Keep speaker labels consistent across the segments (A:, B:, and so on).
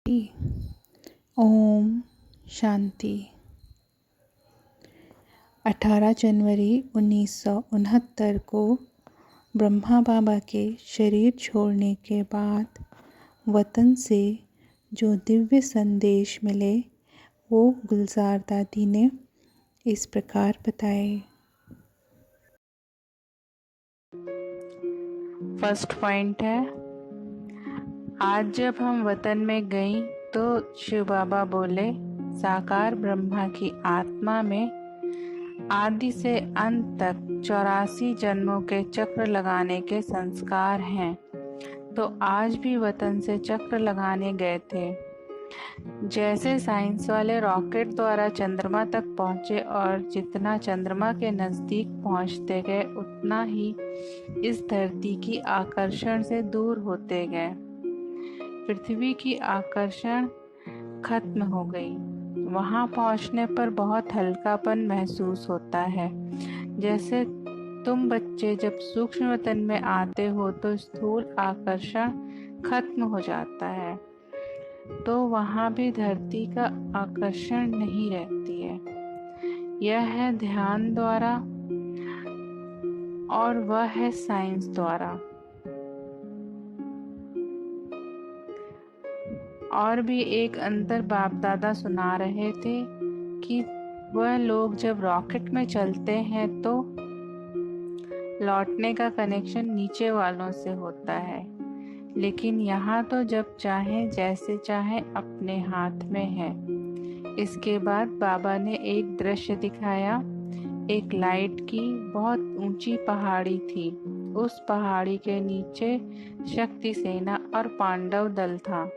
A: ओम शांति। 18 जनवरी 1969 को ब्रह्मा बाबा के शरीर छोड़ने के बाद वतन से जो दिव्य संदेश मिले वो गुलजार दादी ने इस प्रकार बताए। फर्स्ट पॉइंट है, आज जब हम वतन में गई तो शिव बाबा बोले, साकार ब्रह्मा की आत्मा में आदि से अंत तक 84 जन्मों के चक्र लगाने के संस्कार हैं। तो आज भी वतन से चक्र लगाने गए थे। जैसे साइंस वाले रॉकेट द्वारा चंद्रमा तक पहुंचे और जितना चंद्रमा के नज़दीक पहुंचते गए उतना ही इस धरती की आकर्षण से दूर होते गए। पृथ्वी की आकर्षण खत्म हो गई। वहां पहुंचने पर बहुत हल्कापन महसूस होता है। जैसे तुम बच्चे जब सूक्ष्म वतन में आते हो तो स्थूल आकर्षण खत्म हो जाता है, तो वहां भी धरती का आकर्षण नहीं रहती है। यह है ध्यान द्वारा और वह है साइंस द्वारा। और भी एक अंतर बाप दादा सुना रहे थे कि वह लोग जब रॉकेट में चलते हैं तो लौटने का कनेक्शन नीचे वालों से होता है, लेकिन यहाँ तो जब चाहे जैसे चाहे अपने हाथ में है। इसके बाद बाबा ने एक दृश्य दिखाया। एक लाइट की बहुत ऊंची पहाड़ी थी। उस पहाड़ी के नीचे शक्ति सेना और पांडव दल था।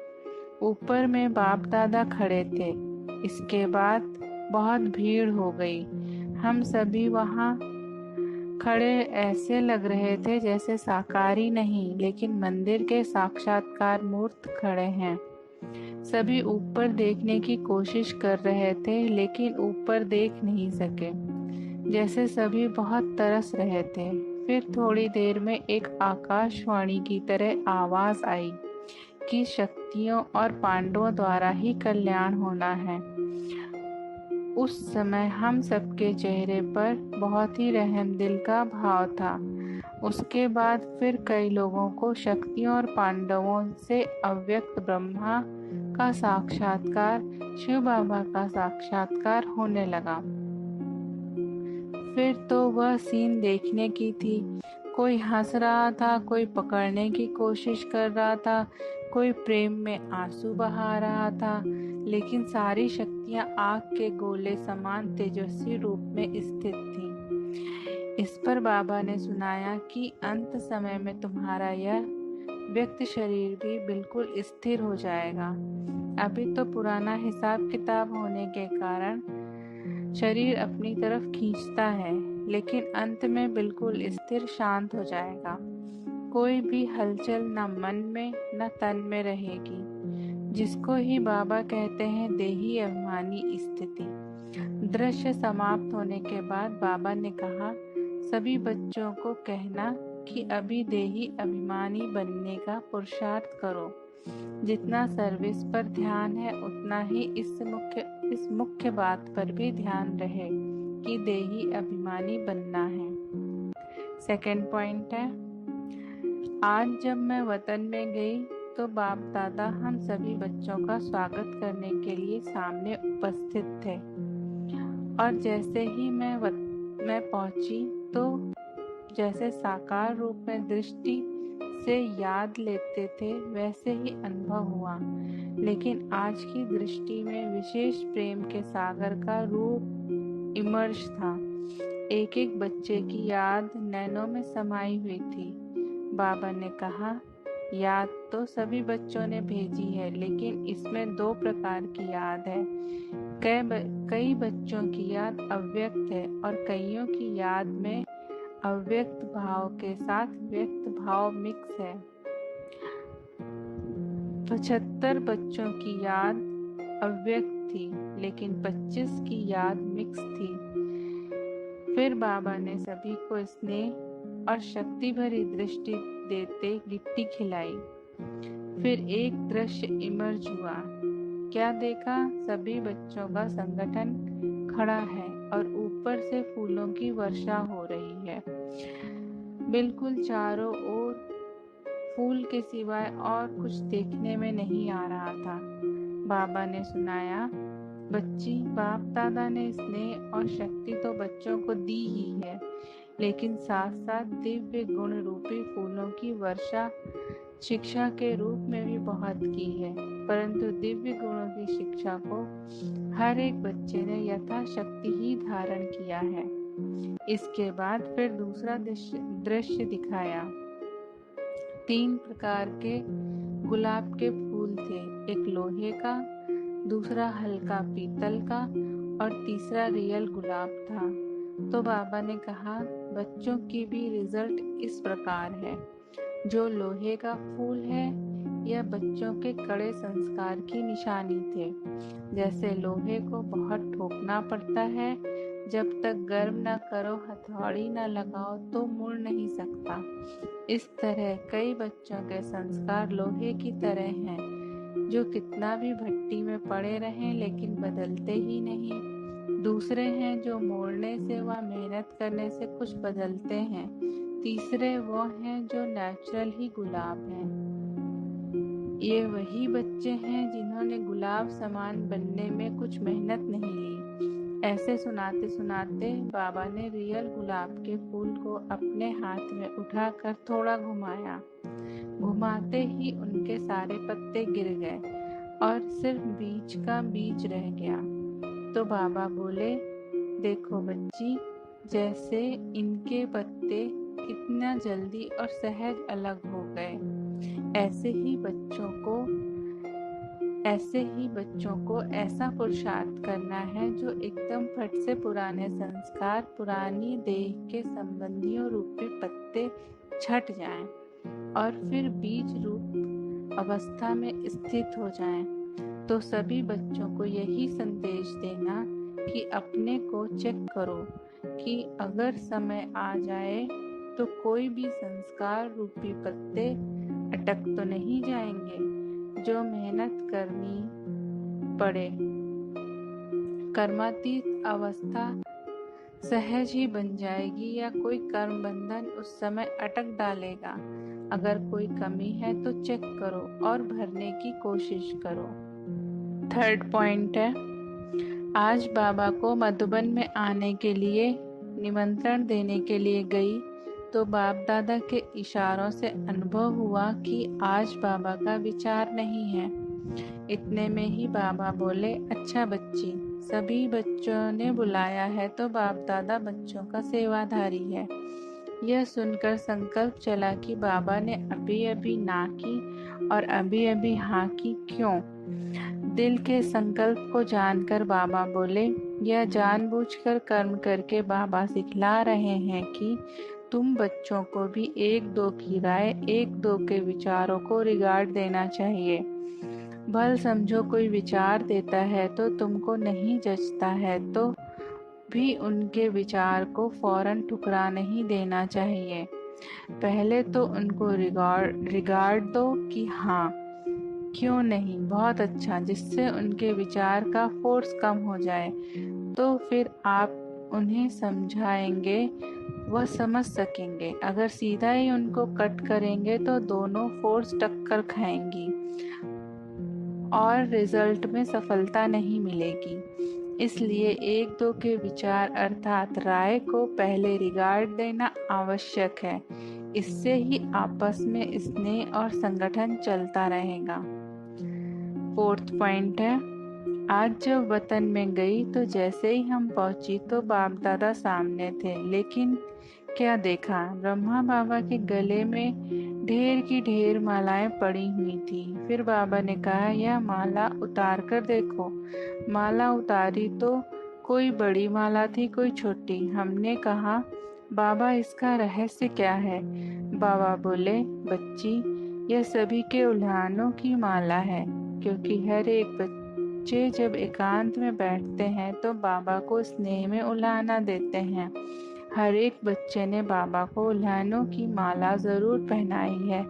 A: ऊपर में बाप दादा खड़े थे। इसके बाद बहुत भीड़ हो गई। हम सभी वहाँ खड़े ऐसे लग रहे थे जैसे साकारी नहीं लेकिन मंदिर के साक्षात्कार मूर्त खड़े हैं। सभी ऊपर देखने की कोशिश कर रहे थे लेकिन ऊपर देख नहीं सके, जैसे सभी बहुत तरस रहे थे। फिर थोड़ी देर में एक आकाशवाणी की तरह आवाज आई कि शक्तियों और पांडवों द्वारा ही कल्याण होना है। उस समय हम सबके चेहरे पर बहुत ही रहम दिल का भाव था। उसके बाद फिर कई लोगों को शक्तियों और पांडवों से अव्यक्त ब्रह्मा का साक्षात्कार, शिव बाबा का साक्षात्कार होने लगा। फिर तो वह सीन देखने की थी। कोई हंस रहा था, कोई पकड़ने की कोशिश कर रहा था, कोई प्रेम में आंसू बहा रहा था, लेकिन सारी शक्तियां आग के गोले समान तेजस्वी रूप में स्थित थीं। इस पर बाबा ने सुनाया कि अंत समय में तुम्हारा यह व्यक्त शरीर भी बिल्कुल स्थिर हो जाएगा। अभी तो पुराना हिसाब किताब होने के कारण शरीर अपनी तरफ खींचता है, लेकिन अंत में बिल्कुल स्थिर शांत हो जाएगा। कोई भी हलचल न मन में न तन में रहेगी, जिसको ही बाबा कहते हैं देही अभिमानी स्थिति। दृश्य समाप्त होने के बाद बाबा ने कहा, सभी बच्चों को कहना कि अभी देही अभिमानी बनने का पुरुषार्थ करो। जितना सर्विस पर ध्यान है उतना ही इस मुख्य बात पर भी ध्यान रहे कि देही अभिमानी बनना है। सेकंड पॉइंट है, आज जब मैं वतन में गई तो बाप दादा हम सभी बच्चों का स्वागत करने के लिए सामने उपस्थित थे। और जैसे ही मैं पहुंची तो जैसे साकार रूप में दृष्टि से याद लेते थे वैसे ही अनुभव हुआ, लेकिन आज की दृष्टि में विशेष प्रेम के सागर का रूप इमर्ज था। एक एक बच्चे की याद नैनों में समाई हुई थी। बाबा ने कहा, याद तो सभी बच्चों ने भेजी है, लेकिन इसमें 2 प्रकार की याद है। कई बच्चों की याद अव्यक्त है और कईयों की याद में अव्यक्त भाव के साथ व्यक्त भाव मिक्स है। 75 बच्चों की याद अव्यक्त थी, लेकिन 25 की याद मिक्स थी। फिर बाबा ने सभी को स्नेह और शक्ति भरी दृष्टि देते लिट्टी खिलाई। फिर एक दृश्य इमर्ज हुआ। क्या देखा? सभी बच्चों का संगठन खड़ा है और ऊपर से फूलों की वर्षा हो रही है। बिल्कुल चारों ओर फूल के सिवाय और कुछ देखने में नहीं आ रहा था। बाबा ने सुनाया, बच्ची, बाप दादा ने स्नेह और शक्ति तो बच्चों को दी ही है, लेकिन साथ साथ दिव्य गुण रूपी फूलों की वर्षा शिक्षा के रूप में भी बहुत की है। परंतु दिव्य गुणों की शिक्षा को हर एक बच्चे ने यथाशक्ति ही धारण किया है। इसके बाद फिर दूसरा दृश्य दिखाया। 3 प्रकार के गुलाब के फूल थे, एक लोहे का, दूसरा हल्का पीतल का और तीसरा रियल गुलाब था। तो बाबा ने कहा, बच्चों की भी रिजल्ट इस प्रकार है। जो लोहे का फूल है, यह बच्चों के कड़े संस्कार की निशानी थे। जैसे लोहे को बहुत ठोकना पड़ता है, जब तक गर्म न करो, हथौड़ी न लगाओ तो मुड़ नहीं सकता। इस तरह कई बच्चों के संस्कार लोहे की तरह हैं, जो कितना भी भट्टी में पड़े रहें लेकिन बदलते ही नहीं। दूसरे हैं जो मोड़ने से व मेहनत करने से कुछ बदलते हैं। तीसरे वो हैं जो नेचुरल ही गुलाब हैं। ये वही बच्चे हैं जिन्होंने गुलाब समान बनने में कुछ मेहनत नहीं ली। ऐसे सुनाते सुनाते बाबा ने रियल गुलाब के फूल को अपने हाथ में उठाकर थोड़ा घुमाया। घुमाते ही उनके सारे पत्ते गिर गए और सिर्फ बीज का बीज रह गया। तो बाबा बोले, देखो बच्ची, जैसे इनके पत्ते कितना जल्दी और सहज अलग हो गए, ऐसे ही बच्चों को ऐसा पुरुषार्थ करना है जो एकदम फट से पुराने संस्कार, पुरानी देह के संबंधियों रूपी पत्ते छट जाएं और फिर बीज रूप अवस्था में स्थित हो जाएं। तो सभी बच्चों को यही संदेश देना कि अपने को चेक करो कि अगर समय आ जाए तो कोई भी संस्कार रूपी पत्ते अटक तो नहीं जाएंगे। जो मेहनत करनी पड़े, कर्मातीत अवस्था सहज ही बन जाएगी या कोई कर्म बंधन उस समय अटक डालेगा। अगर कोई कमी है तो चेक करो और भरने की कोशिश करो। 3rd पॉइंट है, आज बाबा को मधुबन में आने के लिए निमंत्रण देने के लिए गई तो बाप दादा के इशारों से अनुभव हुआ कि आज बाबा का विचार नहीं है। इतने में ही बाबा बोले, अच्छा बच्ची, सभी बच्चों ने बुलाया है तो बाप दादा बच्चों का सेवाधारी है। यह सुनकर संकल्प चला कि बाबा ने अभी अभी ना की और अभी अभी हाँ की क्यों। दिल के संकल्प को जानकर बाबा बोले, यह जानबूझकर कर्म करके बाबा सिखला रहे हैं कि तुम बच्चों को भी 1-2 की राय, 1-2 के विचारों को रिगार्ड देना चाहिए। भल समझो कोई विचार देता है तो तुमको नहीं जचता है तो भी उनके विचार को फौरन ठुकरा नहीं देना चाहिए। पहले तो उनको रिगार्ड दो कि हाँ, क्यों नहीं, बहुत अच्छा, जिससे उनके विचार का फोर्स कम हो जाए। तो फिर आप उन्हें समझाएंगे, वह समझ सकेंगे। अगर सीधा ही उनको कट करेंगे तो दोनों फोर्स टक्कर खाएंगी और रिजल्ट में सफलता नहीं मिलेगी। इसलिए 1-2 के विचार अर्थात राय को पहले रिगार्ड देना आवश्यक है। इससे ही आपस में स्नेह और संगठन चलता रहेगा। 4th पॉइंट है, आज जब वतन में गई तो जैसे ही हम पहुंची तो बाप दादा सामने थे, लेकिन क्या देखा, ब्रह्मा बाबा के गले में ढेर की ढेर मालाएं पड़ी हुई थी। फिर बाबा ने कहा, यह माला उतार कर देखो। माला उतारी तो कोई बड़ी माला थी, कोई छोटी। हमने कहा, बाबा इसका रहस्य क्या है? बाबा बोले, बच्ची, यह सभी के उल्हानों की माला है, क्योंकि हर एक बच्चे जब एकांत में बैठते हैं तो बाबा को स्नेह में उल्हाना देते हैं। हर एक बच्चे ने बाबा को उल्हानों की माला जरूर पहनाई है।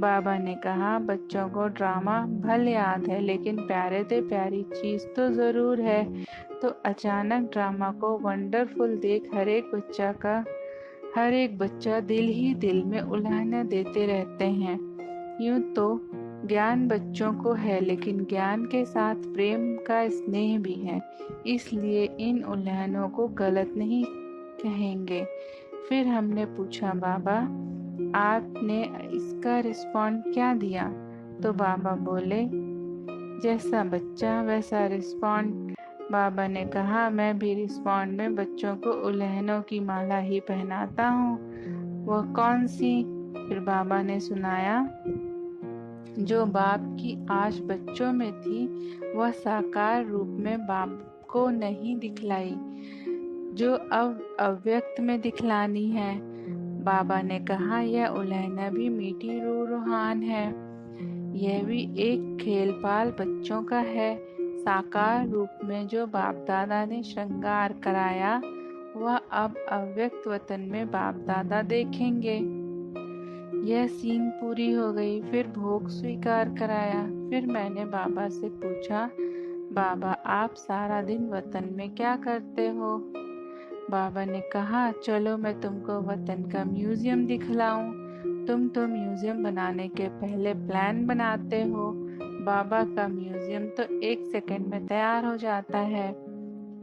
A: बाबा ने कहा, बच्चों को ड्रामा भले याद है, लेकिन प्यारे से प्यारी चीज तो जरूर है। तो अचानक ड्रामा को वंडरफुल देख हर एक बच्चा दिल ही दिल में उल्हाना देते रहते हैं। यूं तो ज्ञान बच्चों को है, लेकिन ज्ञान के साथ प्रेम का स्नेह भी है, इसलिए इन उल्हानों को गलत नहीं कहेंगे। फिर हमने पूछा, बाबा आपने इसका रिस्पॉन्ड क्या दिया? तो बाबा बोले, जैसा बच्चा वैसा रिस्पॉन्ड। बाबा ने कहा, मैं भी रिस्पॉन्ड में बच्चों को उल्हानों की माला ही पहनाता हूँ। वह कौन सी? फिर बाबा ने सुनाया, जो बाप की आश बच्चों में थी, वह साकार रूप में बाप को नहीं दिखलाई, जो अब अव्यक्त में दिखलानी है। बाबा ने कहा, यह उल्हाना भी मीठी रूहान है। यह भी एक खेलपाल बच्चों का है। साकार रूप में जो बाप दादा ने श्रृंगार कराया, वह अब अव्यक्त वतन में बाप दादा देखेंगे। यह सीन पूरी हो गई। फिर भोग स्वीकार कराया। फिर मैंने बाबा से पूछा, बाबा आप सारा दिन वतन में क्या करते हो? बाबा ने कहा, चलो मैं तुमको वतन का म्यूजियम दिखलाऊं। तुम तो म्यूजियम बनाने के पहले प्लान बनाते हो। बाबा का म्यूजियम तो 1 सेकंड में तैयार हो जाता है।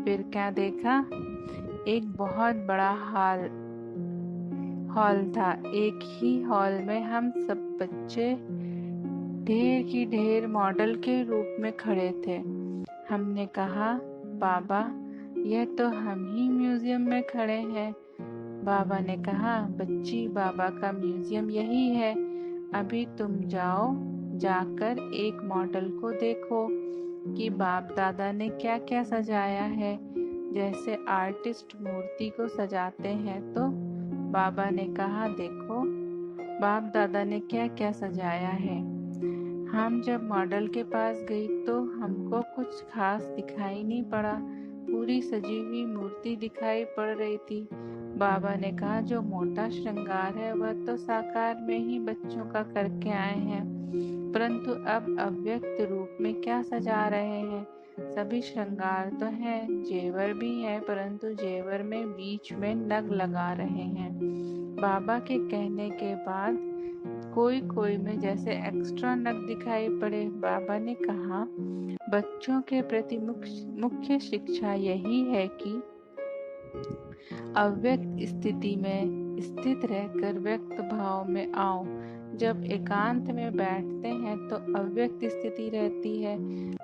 A: फिर क्या देखा? एक बहुत बड़ा हॉल था। एक ही हॉल में हम सब बच्चे ढेर की ढेर मॉडल के रूप में खड़े थे। हमने कहा, बाबा यह तो हम ही म्यूजियम में खड़े हैं। बाबा ने कहा, बच्ची बाबा का म्यूजियम यही है। अभी तुम जाकर एक मॉडल को देखो कि बाप दादा ने क्या क्या सजाया है। जैसे आर्टिस्ट मूर्ति को सजाते हैं। तो बाबा ने कहा, देखो बाप दादा ने क्या क्या सजाया है। हम जब मॉडल के पास गई तो हमको कुछ खास दिखाई नहीं पड़ा। पूरी सजी हुई मूर्ति दिखाई पड़ रही थी। बाबा ने कहा, जो मोटा श्रृंगार है वह तो साकार में ही बच्चों का करके आए हैं, परंतु अब अव्यक्त रूप में क्या सजा रहे हैं? सभी श्रृंगार तो हैं, जेवर भी हैं, परंतु जेवर में बीच में नग लगा रहे हैं। बाबा के कहने के बाद कोई में जैसे एक्स्ट्रा नग दिखाई पड़े। बाबा ने कहा, बच्चों के प्रति मुख्य शिक्षा यही है कि अव्यक्त स्थिति में स्थित रहकर व्यक्त भाव में आओ। जब एकांत में बैठते हैं तो अव्यक्त स्थिति रहती है,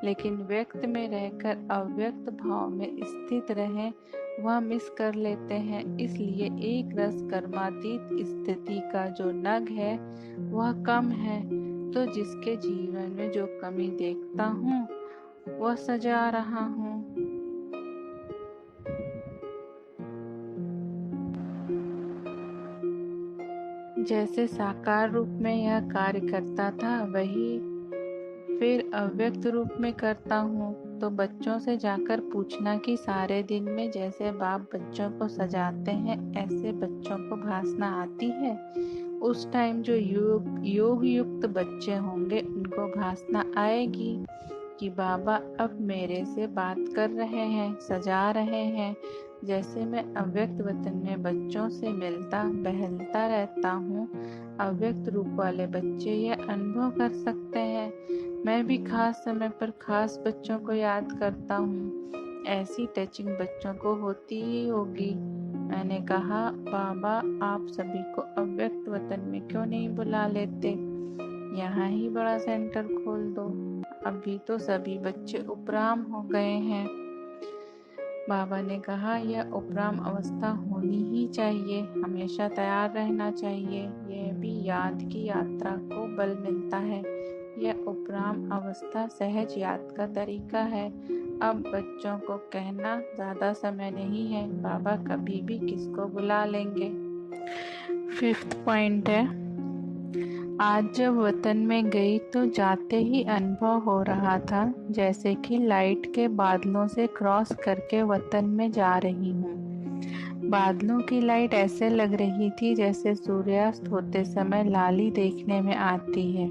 A: लेकिन व्यक्त में रहकर अव्यक्त भाव में स्थित रहें वह मिस कर लेते हैं। इसलिए एक रस कर्मातीत स्थिति का जो नग है वह कम है। तो जिसके जीवन में जो कमी देखता हूँ वह सजा रहा हूँ। जैसे साकार रूप में यह कार्य करता था, वही फिर अव्यक्त रूप में करता हूँ। तो बच्चों से जाकर पूछना कि सारे दिन में जैसे बाप बच्चों को सजाते हैं, ऐसे बच्चों को भासना आती है। उस टाइम जो योग युक्त बच्चे होंगे, उनको भासना आएगी कि बाबा अब मेरे से बात कर रहे हैं, सजा रहे हैं। जैसे मैं अव्यक्त वतन में बच्चों से मिलता बहलता रहता हूँ, अव्यक्त रूप वाले बच्चे यह अनुभव कर सकते हैं। मैं भी खास समय पर खास बच्चों को याद करता हूँ। ऐसी टचिंग बच्चों को होती ही होगी। मैंने कहा, बाबा आप सभी को अव्यक्त वतन में क्यों नहीं बुला लेते? यहाँ ही बड़ा सेंटर खोल दो। अभी तो सभी बच्चे उपराम हो गए हैं। बाबा ने कहा, यह उपराम अवस्था होनी ही चाहिए, हमेशा तैयार रहना चाहिए। यह भी याद की यात्रा को बल मिलता है। यह उपराम अवस्था सहज याद का तरीका है। अब बच्चों को कहना ज़्यादा समय नहीं है, बाबा कभी भी किसको बुला लेंगे। 5th पॉइंट है, आज जब वतन में गई तो जाते ही अनुभव हो रहा था जैसे कि लाइट के बादलों से क्रॉस करके वतन में जा रही हूँ। बादलों की लाइट ऐसे लग रही थी जैसे सूर्यास्त होते समय लाली देखने में आती है।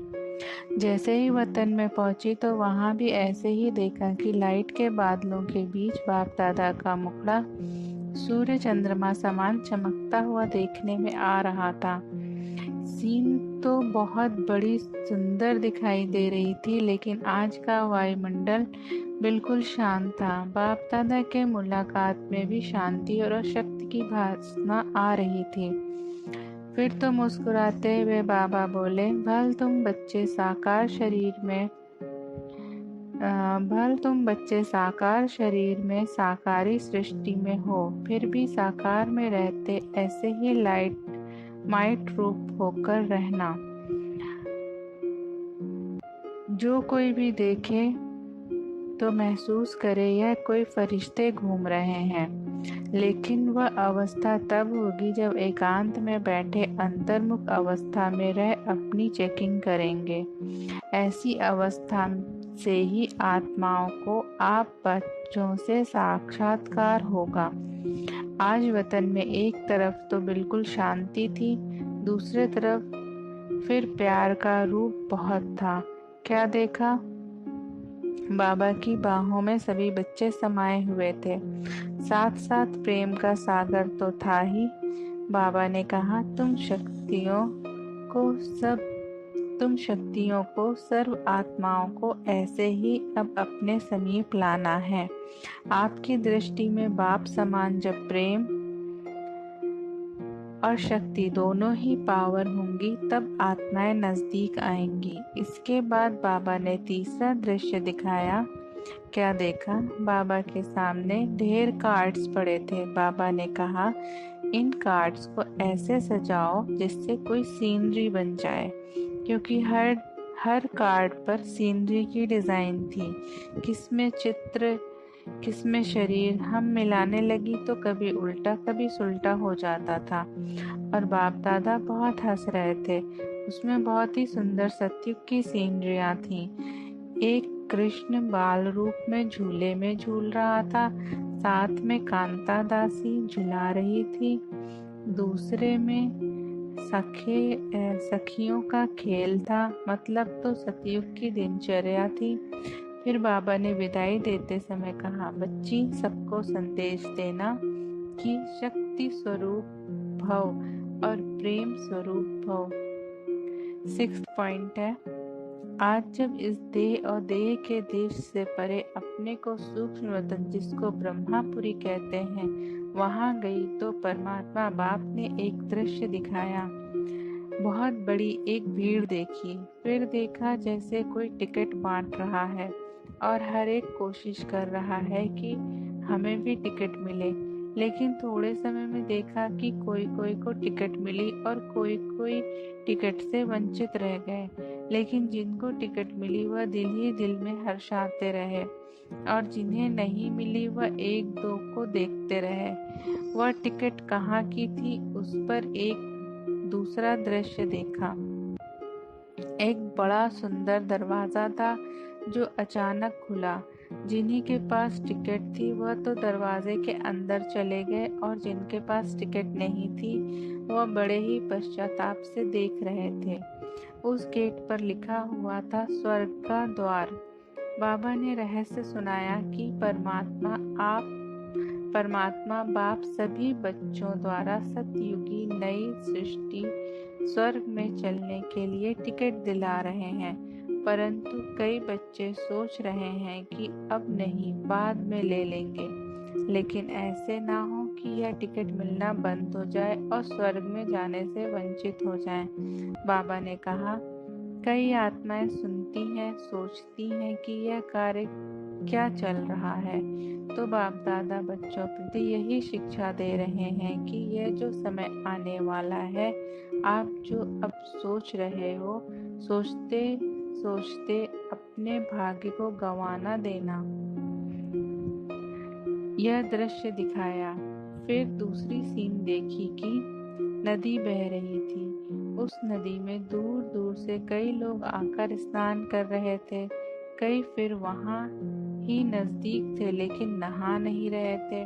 A: जैसे ही वतन में पहुंची तो वहां भी ऐसे ही देखा कि लाइट के बादलों के बीच बाप दादा का मुखड़ा सूर्य चंद्रमा समान चमकता हुआ देखने में आ रहा था। सीन तो बहुत बड़ी सुंदर दिखाई दे रही थी, लेकिन आज का वायुमंडल बिल्कुल शांत था। बाप दादा के मुलाकात में भी शांति और शक्ति की भावना आ रही थी। फिर तो मुस्कुराते हुए बाबा बोले, भल तुम बच्चे साकार शरीर में साकारी सृष्टि में हो, फिर भी साकार में रहते ऐसे ही माइट रूप होकर रहना। जो कोई भी देखे तो महसूस करे यह कोई फरिश्ते घूम रहे हैं। लेकिन वह अवस्था तब होगी जब एकांत में बैठे अंतर्मुख अवस्था में रह अपनी चेकिंग करेंगे। ऐसी अवस्था से ही आत्माओं को आप बच्चों से साक्षात्कार होगा। आज वतन में एक तरफ तो बिल्कुल शांति थी, दूसरे तरफ फिर प्यार का रूप बहुत था। क्या देखा? बाबा की बाहों में सभी बच्चे समाये हुए थे, साथ साथ प्रेम का सागर तो था ही। बाबा ने कहा, तुम शक्तियों को सर्व आत्माओं को ऐसे ही अब अपने समीप लाना है। आपकी दृष्टि में बाप समान जब प्रेम और शक्ति दोनों ही पावर होंगी तब आत्माएं नजदीक आएंगी। इसके बाद बाबा ने तीसरा दृश्य दिखाया। क्या देखा? बाबा के सामने ढेर कार्ड्स पड़े थे। बाबा ने कहा, इन कार्ड्स को ऐसे सजाओ जिससे कोई सीनरी बन जाए, क्योंकि हर कार्ड पर सीनरी की डिजाइन थी। किसमें चित्र, किसमें शरीर। हम मिलाने लगी तो कभी उल्टा कभी सुल्टा हो जाता था और बाप दादा बहुत हंस रहे थे। उसमें बहुत ही सुंदर सत्युग की सीनरियां थीं। एक कृष्ण बाल रूप में झूले में झूल रहा था, साथ में कांता दासी झुला रही थी। दूसरे में सखियों का खेल था, मतलब तो सतयुग की दिनचर्या थी। फिर बाबा ने विदाई देते समय कहा, बच्ची सबको संदेश देना कि शक्ति स्वरूप भव और प्रेम स्वरूप भव। 6th पॉइंट है, आज जब इस देह और देह के देश से परे अपने को सूक्ष्म वतन जिसको ब्रह्मापुरी कहते हैं वहां गई तो परमात्मा बाप ने एक दृश्य दिखाया। बहुत बड़ी एक भीड़ देखी। फिर देखा जैसे कोई टिकट बांट रहा है और हर एक कोशिश कर रहा है कि हमें भी टिकट मिले। लेकिन थोड़े समय में देखा कि कोई को टिकट मिली और कोई टिकट से वंचित रह गए। लेकिन जिनको टिकट मिली वह दिल ही दिल में हर्षाते रहे और जिन्हें नहीं मिली वह एक दो को देखते रहे। वह टिकट कहाँ की थी, उस पर एक दूसरा दृश्य देखा। एक बड़ा सुंदर दरवाजा था जो अचानक खुला। जिन्हीं के पास टिकट थी वह तो दरवाजे के अंदर चले गए और जिनके पास टिकट नहीं थी वह बड़े ही पश्चाताप से देख रहे थे। उस गेट पर लिखा हुआ था, स्वर्ग का द्वार। बाबा ने रहस्य सुनाया कि परमात्मा बाप सभी बच्चों द्वारा सतयुगी नई सृष्टि स्वर्ग में चलने के लिए टिकट दिला रहे हैं, परंतु कई बच्चे सोच रहे हैं कि अब नहीं, बाद में ले लेंगे। लेकिन ऐसे ना हो कि यह टिकट मिलना बंद हो जाए और स्वर्ग में जाने से वंचित हो जाएं। बाबा ने कहा, कई आत्माएं सुनती हैं, सोचती हैं कि यह कार्य क्या चल रहा है, तो बाप दादा बच्चों प्रति यही शिक्षा दे रहे हैं कि यह जो समय आने वाला है, आप जो अब सोच रहे हो, सोचते सोचते अपने भाग्य को गंवाना देना। यह दृश्य दिखाया। फिर दूसरी सीन देखी कि नदी बह रही थी। उस नदी में दूर दूर से कई लोग आकर स्नान कर रहे थे। कई फिर वहां ही नजदीक थे लेकिन नहा नहीं रहे थे।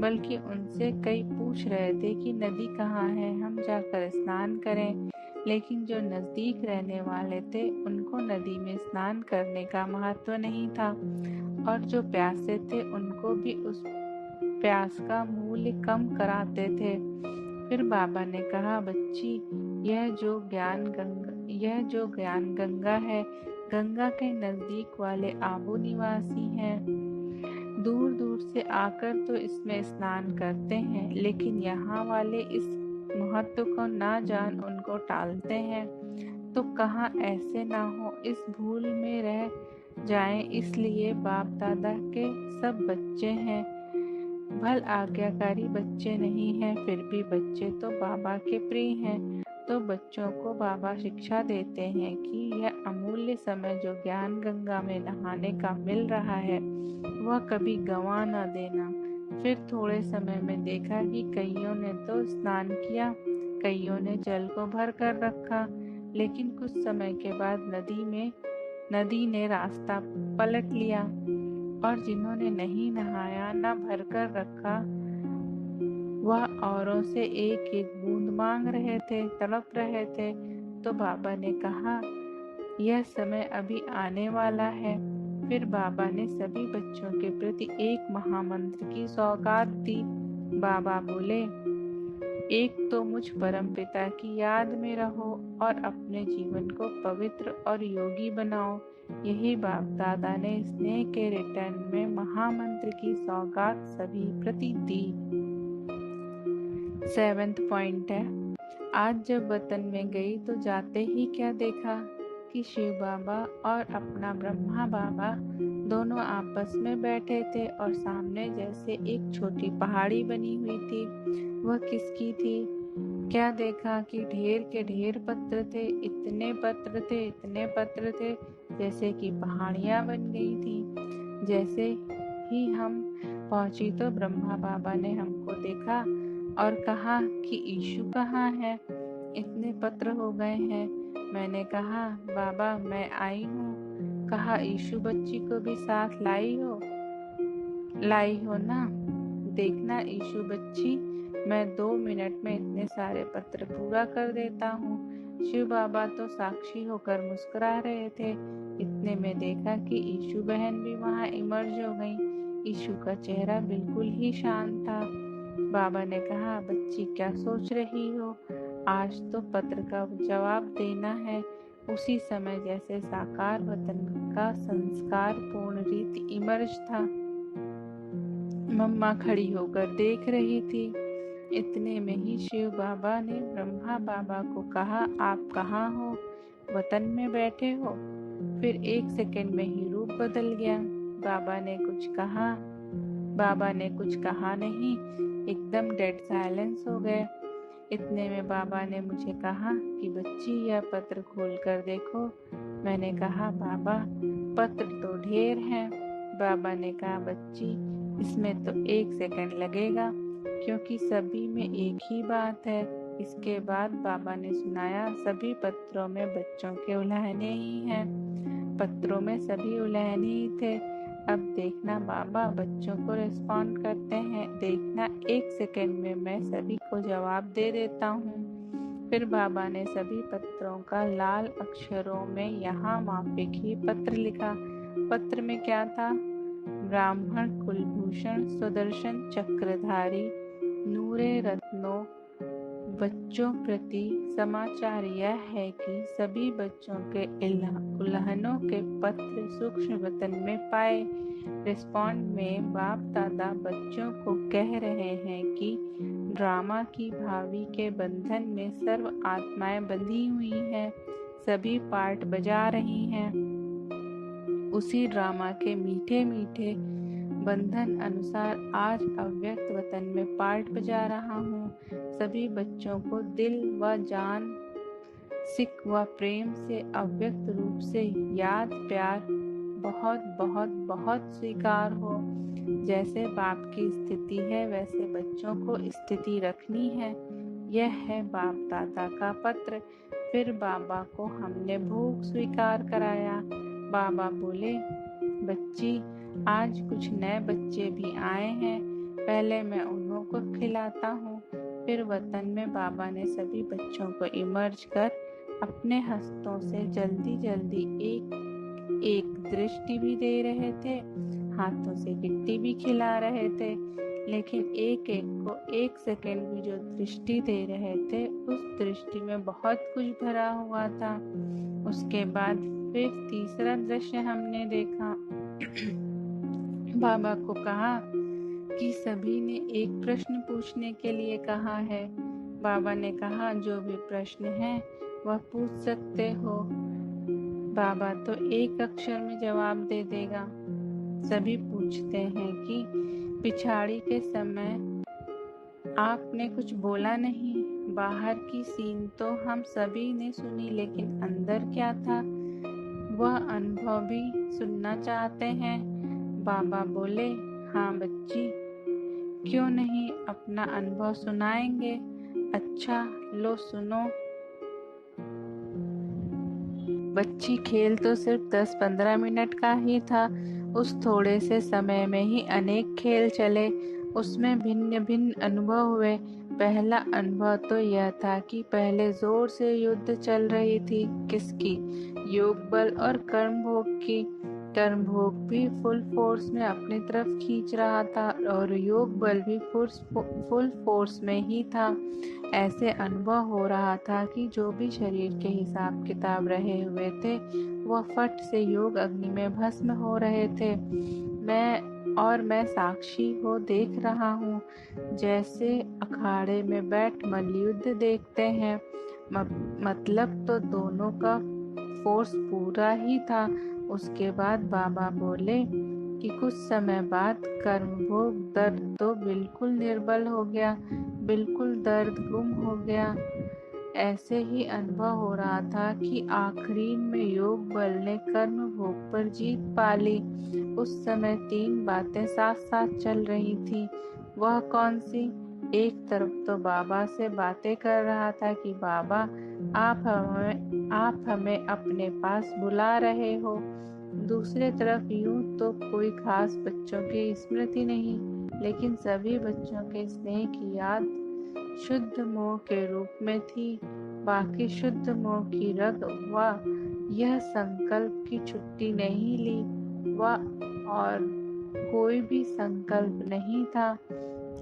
A: बल्कि उनसे कई पूछ रहे थे कि नदी कहाँ है, हम जाकर स्नान करें। लेकिन जो नज़दीक रहने वाले थे उनको नदी में स्नान करने का महत्व नहीं था, और जो प्यासे थे उनको भी उस प्यास का मूल्य कम कराते थे। फिर बाबा ने कहा, बच्ची, यह जो ज्ञान गंगा है, गंगा के नजदीक वाले आबू निवासी हैं। दूर दूर से आकर तो इसमें स्नान करते हैं, लेकिन यहाँ वाले इस महत्व को ना जान उनको टालते हैं। तो कहाँ ऐसे ना हो इस भूल में रह जाएं, इसलिए बाप दादा के सब बच्चे हैं, भल आज्ञाकारी बच्चे नहीं हैं, फिर भी बच्चे तो बाबा के प्रिय हैं। तो बच्चों को बाबा शिक्षा देते हैं कि यह अमूल्य समय जो ज्ञान गंगा में नहाने का मिल रहा है वह कभी गंवा न देना। फिर थोड़े समय में देखा कि कईयों ने तो स्नान किया, कईयों ने जल को भर कर रखा, लेकिन कुछ समय के बाद नदी ने रास्ता पलट लिया, और जिन्होंने नहीं नहाया न भर कर रखा वह औरों से एक एक बूंद मांग रहे थे, तड़प रहे थे। तो बाबा ने कहा, यह समय अभी आने वाला है। फिर बाबा ने सभी बच्चों के प्रति एक महामंत्र की सौगात दी। बाबा बोले, एक तो मुझ परमपिता की याद में रहो और अपने जीवन को पवित्र और योगी बनाओ। यही बाप दादा ने स्नेह के रिटर्न में महामंत्र की सौगात सभी प्रति दी। 7th पॉइंट है, आज जब वतन में गई तो जाते ही क्या देखा कि शिव बाबा और अपना ब्रह्मा बाबा दोनों आपस में बैठे थे, और सामने जैसे एक छोटी पहाड़ी बनी हुई थी। वह किसकी थी? क्या देखा कि ढेर के ढेर पत्र थे, इतने पत्र थे जैसे कि पहाड़ियां बन गई थी। जैसे ही हम पहुंची तो ब्रह्मा बाबा ने हमको देखा और कहा कि ईशु कहाँ है, इतने पत्र हो गए हैं। मैंने कहा, बाबा मैं आई हूँ। कहा, ईशु बच्ची को भी साथ लाई हो ना? देखना ईशु बच्ची, मैं 2 मिनट में इतने सारे पत्र पूरा कर देता हूँ। शिव बाबा तो साक्षी होकर मुस्कुरा रहे थे। इतने में देखा कि ईशु बहन भी वहाँ इमर्ज हो गई। ईशु का चेहरा बिल्कुल ही शांत था। बाबा ने कहा, बच्ची क्या सोच रही हो? आज तो पत्र का जवाब देना है। उसी समय जैसे साकार वतन का संस्कार पूर्ण रीति इमर्ज था। मम्मा खड़ी होकर देख रही थी। इतने में ही शिव बाबा ने ब्रह्मा बाबा को कहा, आप कहाँ हो? वतन में बैठे हो? फिर 1 सेकंड में ही रूप बदल गया। बाबा ने कुछ कहा नहीं, एकदम डेड साइलेंस हो गए। इतने में बाबा ने मुझे कहा कि बच्ची यह पत्र खोल कर देखो। मैंने कहा, बाबा पत्र तो ढेर हैं। बाबा ने कहा, बच्ची इसमें तो 1 सेकंड लगेगा, क्योंकि सभी में एक ही बात है। इसके बाद बाबा ने सुनाया, सभी पत्रों में बच्चों के उल्हाने ही हैं। पत्रों में सभी उल्हाने ही थे। अब देखना बाबा बच्चों को रिस्पॉन्ड करते हैं। देखना 1 सेकंड में मैं सभी को जवाब दे देता हूँ। फिर बाबा ने सभी पत्रों का लाल अक्षरों में यहाँ माफिक ही पत्र लिखा। पत्र में क्या था? ब्राह्मण कुलभूषण सुदर्शन चक्रधारी नूरे रत्नों बच्चों प्रति समाचार यह है कि सभी बच्चों के उल्लंघनों के पत्र सूक्ष्म वतन में पाए। रिस्पॉन्ड में बाप दादा बच्चों को कह रहे हैं कि ड्रामा की भावी के बंधन में सर्व आत्माएं बंधी हुई हैं, सभी पार्ट बजा रही हैं। उसी ड्रामा के मीठे मीठे बंधन अनुसार आज अव्यक्त वतन में पार्ट बजा रहा हूँ। सभी बच्चों को दिल व जान सिक व प्रेम से अव्यक्त रूप से याद प्यार बहुत बहुत बहुत स्वीकार हो। जैसे बाप की स्थिति है वैसे बच्चों को स्थिति रखनी है। यह है बाप दादा का पत्र। फिर बाबा को हमने भोग स्वीकार कराया। बाबा बोले, बच्ची आज कुछ नए बच्चे भी आए हैं। पहले मैं उन्हों को खिलाता हूँ। फिर वतन में बाबा ने सभी बच्चों को इमर्ज कर अपने हस्तों से जल्दी जल्दी एक एक दृष्टि भी दे रहे थे, हाथों से गिट्टी भी खिला रहे थे, लेकिन एक एक को 1 सेकंड भी जो दृष्टि दे रहे थे उस दृष्टि में बहुत कुछ भरा हुआ था। उसके बाद फिर तीसरा दृश्य हमने देखा। बाबा को कहा कि सभी ने एक प्रश्न पूछने के लिए कहा है। बाबा ने कहा जो भी प्रश्न है वह पूछ सकते हो। बाबा तो एक अक्षर में जवाब दे देगा। सभी पूछते हैं कि पिछाड़ी के समय आपने कुछ बोला नहीं। बाहर की सीन तो हम सभी ने सुनी, लेकिन अंदर क्या था वह अनुभव भी सुनना चाहते हैं। बाबा बोले, हाँ बच्ची, क्यों नहीं, अपना अनुभव सुनाएंगे। अच्छा लो सुनो। बच्ची, खेल तो सिर्फ 10-15 मिनट का ही था। उस थोड़े से समय में ही अनेक खेल चले, उसमें भिन्न भिन्न अनुभव हुए। पहला अनुभव तो यह था कि पहले जोर से युद्ध चल रही थी। किसकी? योग बल और कर्म भोग की। कर्म भोग भी फुल फोर्स में अपनी तरफ खींच रहा था और योग बल भी फुल फोर्स में ही था। ऐसे अनुभव हो रहा था कि जो भी शरीर के हिसाब किताब रहे हुए थे वह फट से योग अग्नि में भस्म हो रहे थे। मैं साक्षी हो देख रहा हूँ, जैसे अखाड़े में बैठ मल्लयुद्ध देखते हैं। मतलब तो दोनों का फोर्स पूरा ही था। उसके बाद बाबा बोले कि कुछ समय बाद कर्मभोग दर्द तो बिल्कुल निर्बल हो गया, बिल्कुल दर्द गुम हो गया। ऐसे ही अनुभव हो रहा था कि आखिरी में योग बल ने कर्म भोग पर जीत पा ली। उस समय 3 बातें साथ साथ चल रही थी। वह कौन सी? एक तरफ तो बाबा से बातें कर रहा था कि बाबा आप हमें अपने पास बुला रहे हो। दूसरे तरफ यूं तो कोई खास बच्चों की स्मृति नहीं, लेकिन सभी बच्चों के स्नेह की याद शुद्ध मोह के रूप में थी। बाकी शुद्ध मोह की रग व यह संकल्प की छुट्टी नहीं ली, वह और कोई भी संकल्प नहीं था।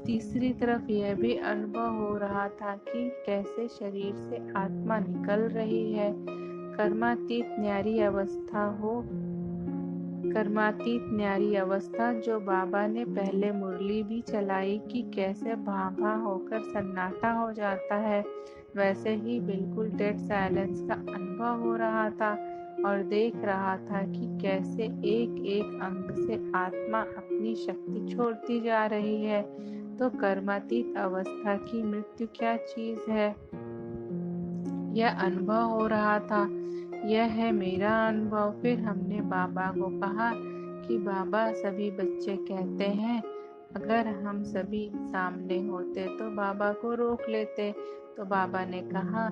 A: तीसरी तरफ यह भी अनुभव हो रहा था कि कैसे शरीर से आत्मा निकल रही है। कर्मातीत न्यारी अवस्था जो बाबा ने पहले मुरली भी चलाई कि कैसे भां होकर सन्नाटा हो जाता है, वैसे ही बिल्कुल डेड साइलेंस का अनुभव हो रहा था और देख रहा था कि कैसे एक एक अंग से आत्मा अपनी शक्ति छोड़ती जा रही है। तो कर्मातीत अवस्था की मृत्यु क्या चीज है, यह अनुभव हो रहा था। यह है मेरा अनुभव। फिर हमने बाबा को कहा कि बाबा, सभी बच्चे कहते हैं अगर हम सभी सामने होते तो बाबा को रोक लेते। तो बाबा ने कहा,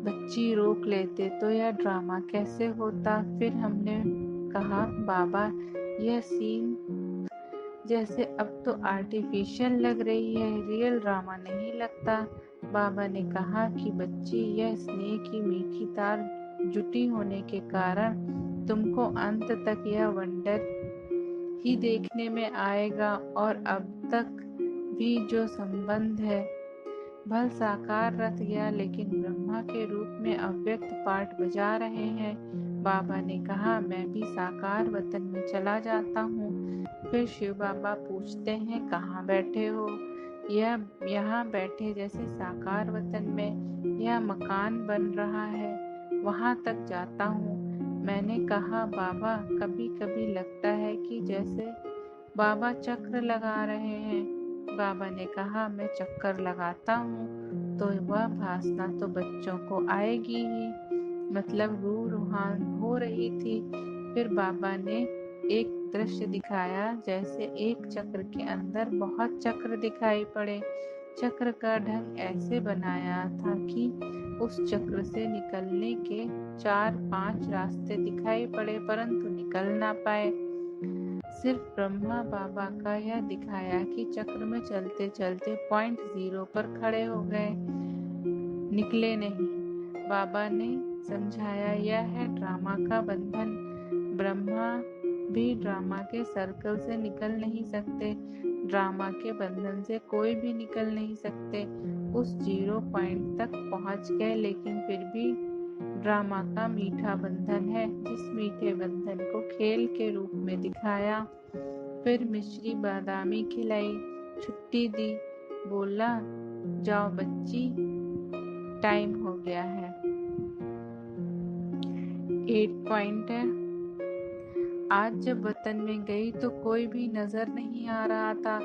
A: बच्ची, रोक लेते तो यह ड्रामा कैसे होता। फिर हमने कहा, बाबा, यह सीन जैसे अब तो आर्टिफिशियल लग रही है, रियल ड्रामा नहीं लगता। बाबा ने कहा कि बच्ची, यह स्नेह की मीठी तार जुटी होने के कारण तुमको अंत तक यह वंडर ही देखने में आएगा। और अब तक भी जो संबंध है भल साकार रथ गया, लेकिन ब्रह्मा के रूप में अव्यक्त पाठ बजा रहे हैं। बाबा ने कहा, मैं भी साकार वतन में चला जाता हूँ। फिर शिव बाबा पूछते हैं, कहाँ बैठे हो? यहाँ बैठे जैसे साकार वतन में यह मकान बन रहा है, वहाँ तक जाता हूँ। मैंने कहा, बाबा, कभी कभी लगता है कि जैसे बाबा चक्र लगा रहे हैं। बाबा ने कहा, मैं चक्कर लगाता हूँ तो वह भासना तो बच्चों को आएगी ही। मतलब रूह रूहान हो रही थी। फिर बाबा ने एक दृश्य दिखाया, जैसे एक चक्र के अंदर बहुत चक्र दिखाई पड़े। चक्र का ढंग ऐसे बनाया था कि उस चक्र से निकलने के 4-5 रास्ते दिखाई पड़े, परंतु निकल ना पाए। सिर्फ ब्रह्मा बाबा का यह दिखाया कि चक्र में चलते चलते पॉइंट 0 पर खड़े हो गए, निकले नहीं। बाबा ने समझाया, यह है ड्रामा का बंधन। ब्रह्मा भी ड्रामा के सर्कल से निकल नहीं सकते, ड्रामा के बंधन से कोई भी निकल नहीं सकते। उस 0 पॉइंट तक पहुंच गए, लेकिन फिर भी ड्रामा का मीठा बंधन है, जिस मीठे बंधन को खेल के रूप में दिखाया। फिर मिश्री बादामी खिलाई, छुट्टी दी, बोला, जाओ बच्ची, टाइम हो गया है। 8 पॉइंट है। आज जब वतन में गई तो कोई भी नजर नहीं आ रहा था।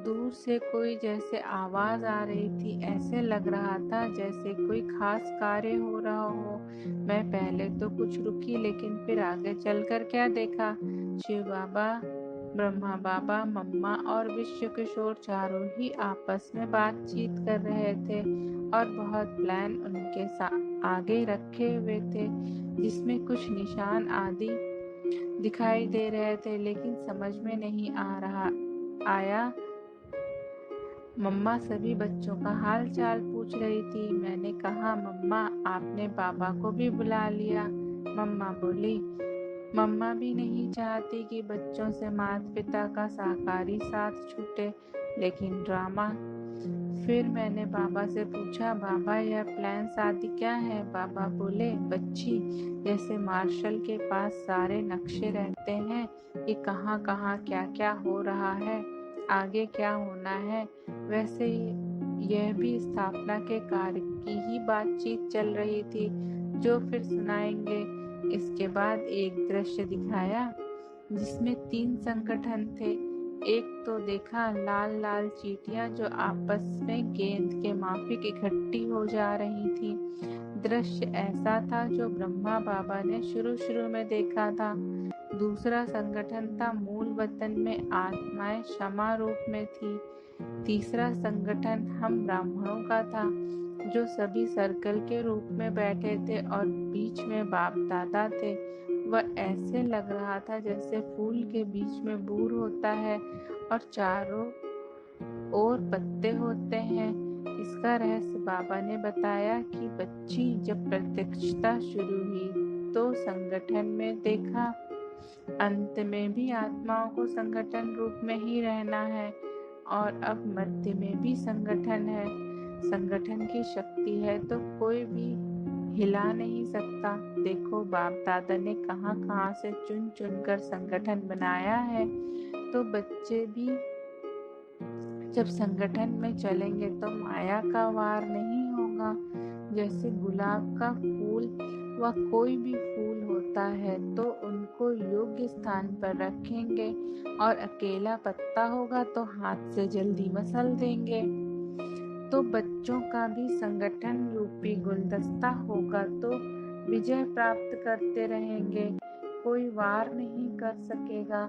A: दूर से कोई जैसे आवाज आ रही थी, ऐसे लग रहा था जैसे कोई खास कार्य हो रहा हो। मैं पहले तो कुछ रुकी, लेकिन फिर आगे चलकर क्या देखा, शिव बाबा, ब्रह्मा बाबा, मम्मा और विश्व किशोर चारों ही आपस में बातचीत कर रहे थे और बहुत प्लान उनके आगे रखे हुए थे, जिसमें कुछ निशान आदि दिखाई दे रहे थे, लेकिन समझ में नहीं आया। मम्मा सभी बच्चों का हाल चाल पूछ रही थी। मैंने कहा, मम्मा आपने बाबा को भी बुला लिया? मम्मा बोली, मम्मा भी नहीं चाहती कि बच्चों से माता पिता का सहकारी साथ छूटे, लेकिन ड्रामा। फिर मैंने बाबा से पूछा, बाबा यह प्लान शादी क्या है? बाबा बोले, बच्ची, जैसे मार्शल के पास सारे नक्शे रहते हैं कि कहाँ कहाँ क्या क्या हो रहा है, आगे क्या होना है, वैसे यह भी स्थापना के कार्य की ही बातचीत चल रही थी, जो फिर सुनाएंगे। इसके बाद एक दृश्य दिखाया जिसमें 3 संगठन थे। एक तो देखा लाल लाल चींटियां जो आपस में गेंद के माफिक इकट्ठी हो जा रही थी। दृश्य ऐसा था जो ब्रह्मा बाबा ने शुरू में देखा था। दूसरा संगठन था मूल वतन में आत्माएं क्षमा रूप में थी। तीसरा संगठन हम ब्राह्मणों का था, जो सभी सर्कल के रूप में बैठे थे और बीच में बाप दादा थे। वह ऐसे लग रहा था जैसे फूल के बीच में बूर होता है और चारों ओर पत्ते होते हैं। इसका रहस्य बाबा ने बताया कि बच्ची, जब प्रत्यक्षता शुरू हुई तो संगठन में देखा, अंत में भी आत्माओं को संगठन रूप में ही रहना है, और अब मध्य में भी संगठन है। संगठन की शक्ति है तो कोई भी हिला नहीं सकता। देखो, बाप दादा ने कहाँ कहाँ से चुन चुन कर संगठन बनाया है, तो बच्चे भी जब संगठन में चलेंगे तो माया का वार नहीं होगा। जैसे गुलाब का फूल व कोई भी फूल होता है तो उनको योग्य स्थान पर रखेंगे, और अकेला पत्ता होगा तो हाथ से जल्दी मसल देंगे। तो बच्चों का भी संगठन रूपी गुलदस्ता होगा तो विजय प्राप्त करते रहेंगे, कोई वार नहीं कर सकेगा।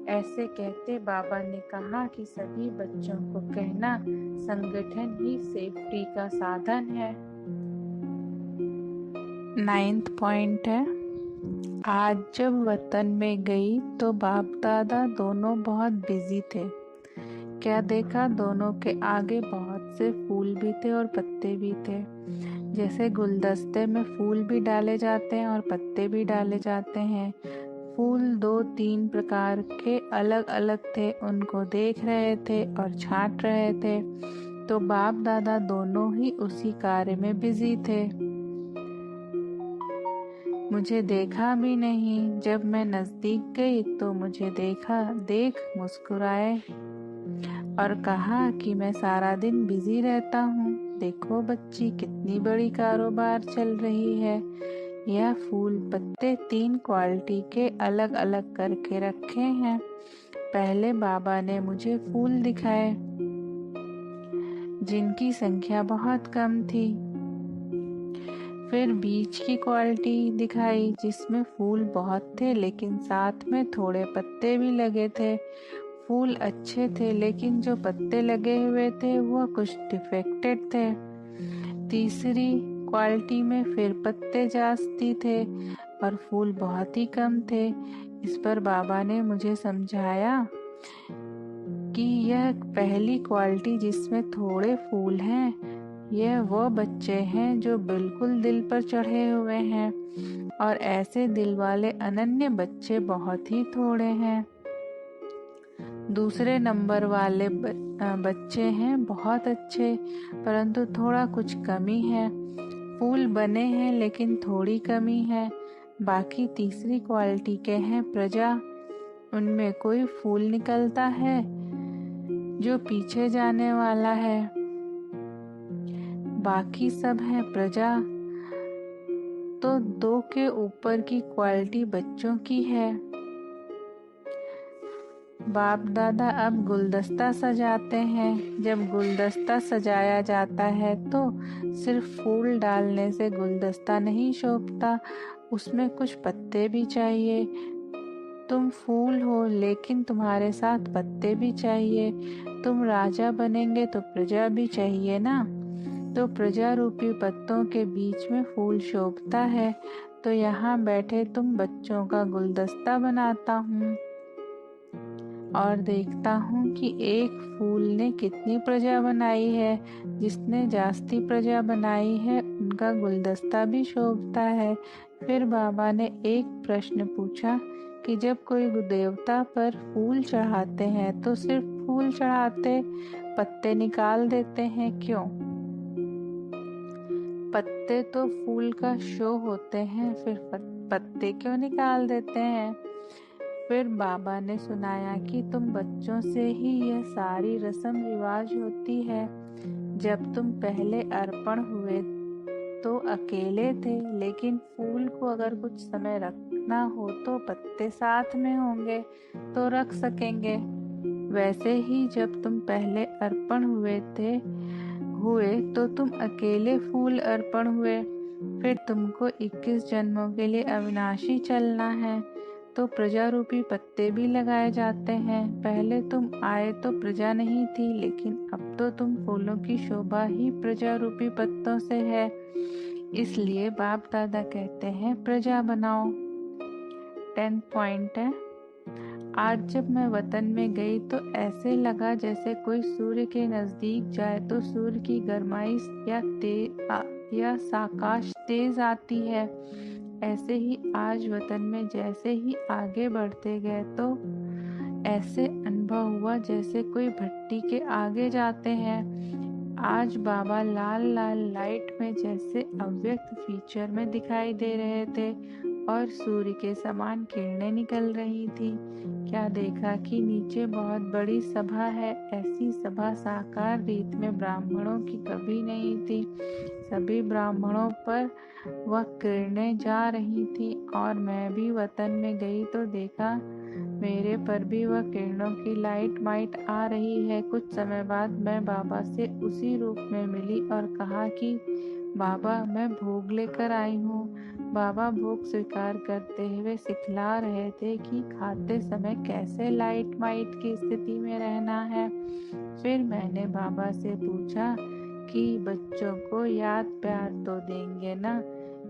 A: ऐसे कहते बाबा ने कहा कि सभी बच्चों को कहना, संगठन ही सेफ्टी का साधन है। 9th पॉइंट है। आज जब वतन में गई तो बाप दादा दोनों बहुत बिजी थे। क्या देखा, दोनों के आगे बहुत से फूल भी थे और पत्ते भी थे। जैसे गुलदस्ते में फूल भी डाले जाते हैं और पत्ते भी डाले जाते हैं। फूल 2-3 प्रकार के अलग अलग थे, उनको देख रहे थे और छांट रहे थे। तो बाप दादा दोनों ही उसी कार्य में बिजी थे। मुझे देखा भी नहीं। जब मैं नजदीक गई तो मुझे देख मुस्कुराए और कहा कि मैं सारा दिन बिजी रहता हूँ। देखो बच्ची, कितनी बड़ी कारोबार चल रही है। यह फूल पत्ते 3 क्वालिटी के अलग अलग करके रखे हैं। पहले बाबा ने मुझे फूल दिखाए जिनकी संख्या बहुत कम थी। फिर बीच की क्वालिटी दिखाई जिसमें फूल बहुत थे, लेकिन साथ में थोड़े पत्ते भी लगे थे। फूल अच्छे थे, लेकिन जो पत्ते लगे हुए थे वह कुछ डिफेक्टेड थे। तीसरी क्वालिटी में फिर पत्ते जास्ती थे और फूल बहुत ही कम थे। इस पर बाबा ने मुझे समझाया कि यह पहली क्वालिटी जिसमें थोड़े फूल हैं, यह वो बच्चे हैं जो बिल्कुल दिल पर चढ़े हुए हैं, और ऐसे दिल वाले अनन्य बच्चे बहुत ही थोड़े हैं। दूसरे नंबर वाले बच्चे हैं बहुत अच्छे, परंतु थोड़ा कुछ कमी है। फूल बने हैं लेकिन थोड़ी कमी है। बाकी तीसरी क्वालिटी के हैं प्रजा। उनमें कोई फूल निकलता है जो पीछे जाने वाला है। बाकी सब है प्रजा। तो 2 के ऊपर की क्वालिटी बच्चों की है। बाप दादा अब गुलदस्ता सजाते हैं। जब गुलदस्ता सजाया जाता है तो सिर्फ फूल डालने से गुलदस्ता नहीं शोभता, उसमें कुछ पत्ते भी चाहिए। तुम फूल हो लेकिन तुम्हारे साथ पत्ते भी चाहिए। तुम राजा बनेंगे तो प्रजा भी चाहिए ना। तो प्रजा रूपी पत्तों के बीच में फूल शोभता है। तो यहाँ बैठे तुम बच्चों का गुलदस्ता बनाता हूँ और देखता हूँ कि एक फूल ने कितनी प्रजा बनाई है। जिसने जास्ती प्रजा बनाई है उनका गुलदस्ता भी शोभता है। फिर बाबा ने एक प्रश्न पूछा कि जब कोई देवता पर फूल चढ़ाते हैं तो सिर्फ फूल चढ़ाते, पत्ते निकाल देते हैं क्यों? पत्ते तो फूल का शो होते हैं, फिर पत्ते क्यों निकाल देते हैं? फिर बाबा ने सुनाया कि तुम बच्चों से ही यह सारी रस्म रिवाज होती है। जब तुम पहले अर्पण हुए तो अकेले थे, लेकिन फूल को अगर कुछ समय रखना हो तो पत्ते साथ में होंगे तो रख सकेंगे। वैसे ही जब तुम पहले अर्पण हुए तो तुम अकेले फूल अर्पण हुए। फिर तुमको 21 जन्मों के लिए अविनाशी चलना है, तो प्रजा रूपी पत्ते भी लगाए जाते हैं। पहले तुम आए तो प्रजा नहीं थी, लेकिन अब तो तुम फूलों की शोभा ही प्रजा रूपी पत्तों से है। इसलिए बाप दादा कहते हैं प्रजा बनाओ। 10 पॉइंट है। आज जब मैं वतन में गई तो ऐसे लगा जैसे कोई सूर्य के नजदीक जाए तो सूर्य की गर्माइश या साकाश तेज आती है। ऐसे ही आज वतन में जैसे ही आगे बढ़ते गए तो ऐसे अनुभव हुआ जैसे कोई भट्टी के आगे जाते हैं। आज बाबा लाल लाल लाइट में जैसे अव्यक्त फीचर में दिखाई दे रहे थे और सूर्य के समान किरणें निकल रही थी। क्या देखा कि नीचे बहुत बड़ी सभा है। ऐसी सभा साकार रीत में ब्राह्मणों की कभी नहीं थी। सभी ब्राह्मणों पर वह किरणें जा रही थी और मैं भी वतन में गई तो देखा मेरे पर भी वह किरणों की लाइट माइट आ रही है। कुछ समय बाद मैं बाबा से उसी रूप में मिली और कहा कि बाबा मैं भोग लेकर आई हूँ। बाबा भोग स्वीकार करते हुए सिखला रहे थे कि खाते समय कैसे लाइट माइट की स्थिति में रहना है। फिर मैंने बाबा से पूछा कि बच्चों को याद प्यार तो देंगे ना।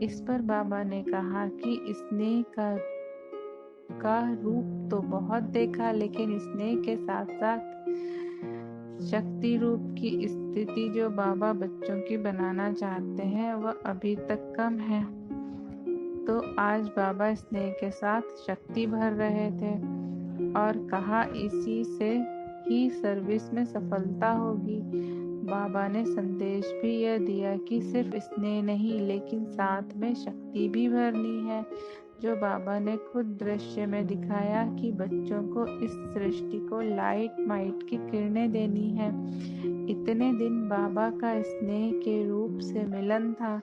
A: इस पर बाबा ने कहा कि स्नेह का रूप तो बहुत देखा, लेकिन स्नेह के साथ साथ शक्ति रूप की स्थिति जो बाबा बच्चों की बनाना चाहते हैं वह अभी तक कम है। तो आज बाबा स्नेह के साथ शक्ति भर रहे थे और कहा इसी से ही सर्विस में सफलता होगी। बाबा ने संदेश भी यह दिया कि सिर्फ स्नेह नहीं लेकिन साथ में शक्ति भी भरनी है, जो बाबा ने खुद दृश्य में दिखाया कि बच्चों को इस सृष्टि को लाइट माइट की किरणें देनी है। इतने दिन बाबा का स्नेह के रूप से मिलन था,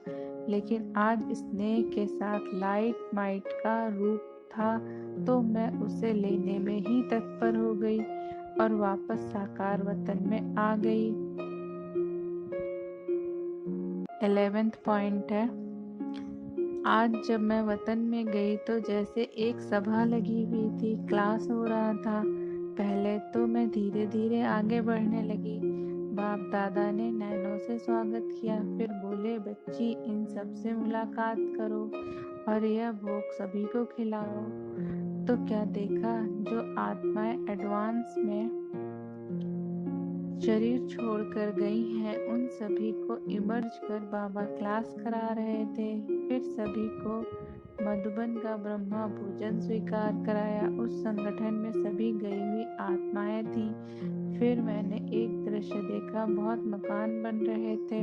A: लेकिन आज स्नेह के साथ लाइट माइट का रूप था, तो मैं उसे लेने में ही तत्पर हो गई और वापस साकार वतन में आ गई। 11th पॉइंट है। आज जब मैं वतन में गई तो जैसे एक सभा लगी हुई थी, क्लास हो रहा था। पहले तो मैं धीरे धीरे आगे बढ़ने लगी। बाप दादा ने नैनो से स्वागत किया, फिर बोले बच्ची इन सब से मुलाकात करो और यह भोग सभी को खिलाओ। तो क्या देखा, जो आत्माएं एडवांस में शरीर छोड़कर गई हैं, उन सभी को इमर्ज कर बाबा क्लास करा रहे थे। फिर सभी को मधुबन का ब्रह्मा भोजन स्वीकार कराया। उस संगठन में सभी गई हुई आत्माएं थीं। फिर मैंने एक दृश्य देखा, बहुत मकान बन रहे थे